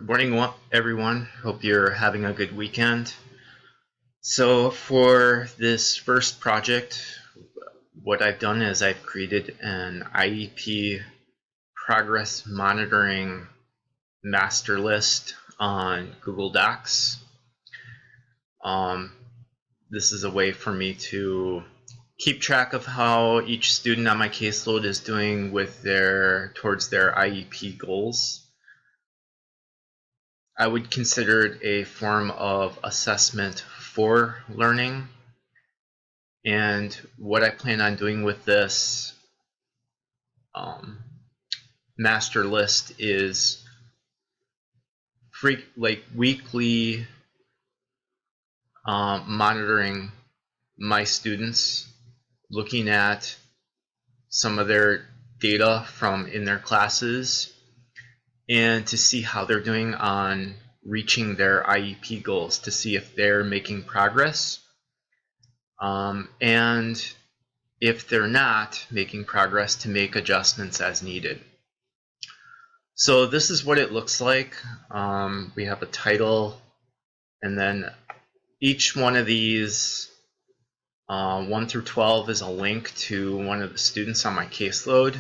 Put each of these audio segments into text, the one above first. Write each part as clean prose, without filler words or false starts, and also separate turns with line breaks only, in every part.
Morning, everyone. Hope you're having a good weekend. So for this first project, what I've done is I've created an IEP progress monitoring master list on Google Docs. This is a way for me to keep track of how each student on my caseload is doing with towards their IEP goals. I would consider it a form of assessment for learning. And what I plan on doing with this master list is weekly monitoring my students, looking at some of their data from in their classes, and to see how they're doing on reaching their IEP goals, to see if they're making progress. And if they're not making progress, to make adjustments as needed. So this is what it looks like. We have a title, and then each one of these 1 through 12 is a link to one of the students on my caseload.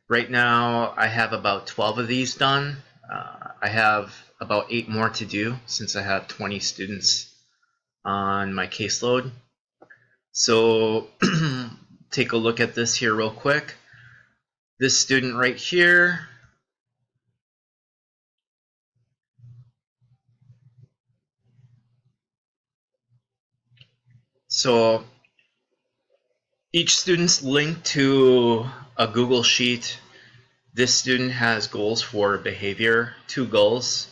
Right now I have about 12 of these done. I have about 8 more to do since I have 20 students on my caseload. So take a look at this here real quick. This student right here, so each student's linked to a Google Sheet. This student has goals for behavior, 2 goals.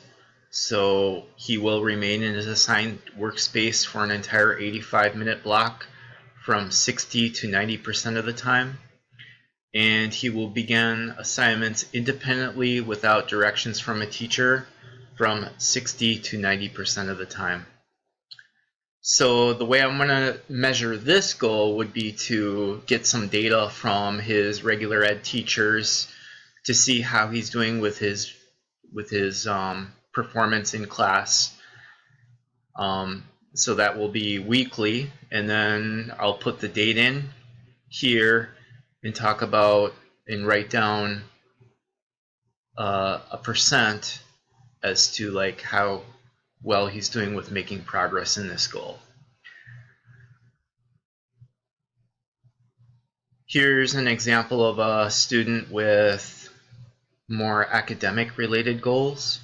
So he will remain in his assigned workspace for an entire 85-minute block from 60 to 90% of the time. And he will begin assignments independently without directions from a teacher from 60 to 90% of the time. So the way I'm going to measure this goal would be to get some data from his regular ed teachers to see how he's doing with his performance in class. So that will be weekly, and then I'll put the date in here and talk about and write down a percent as to like how well he's doing with making progress in this goal. Here's an example of a student with more academic related goals.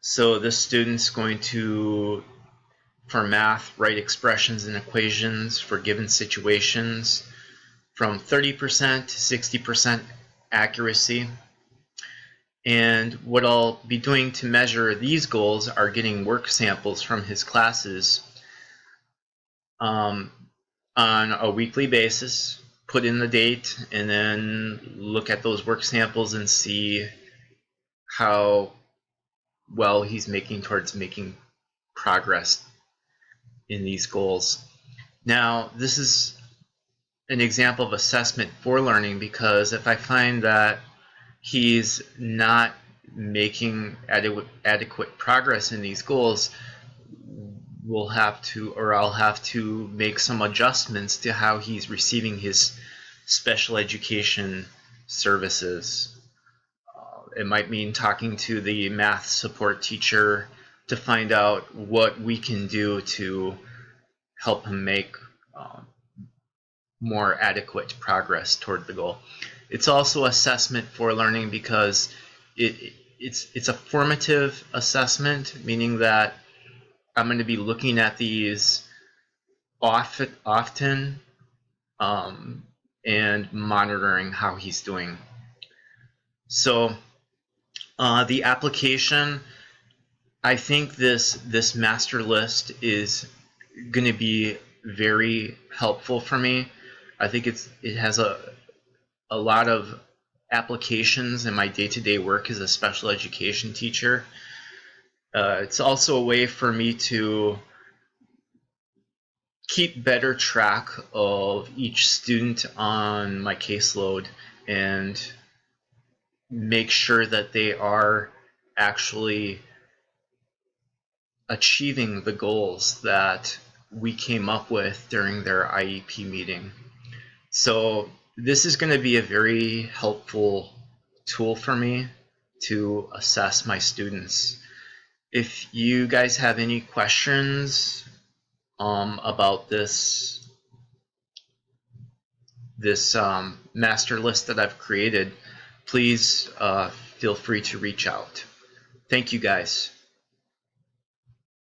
So this student's going to, for math, write expressions and equations for given situations from 30% to 60% accuracy. And what I'll be doing to measure these goals are getting work samples from his classes on a weekly basis, put in the date, and then look at those work samples and see how well he's making towards making progress in these goals. Now, this is an example of assessment for learning, because if I find that he's not making adequate progress in these goals, I'll have to make some adjustments to how he's receiving his special education services. It might mean talking to the math support teacher to find out what we can do to help him make more adequate progress toward the goal. It's also assessment for learning because it's a formative assessment, meaning that I'm going to be looking at these often and monitoring how he's doing. So the application, I think this master list is going to be very helpful for me. I think it has a lot of applications in my day-to-day work as a special education teacher. It's also a way for me to keep better track of each student on my caseload and make sure that they are actually achieving the goals that we came up with during their IEP meeting. So this is going to be a very helpful tool for me to assess my students. If you guys have any questions about this master list that I've created, please feel free to reach out. Thank you guys.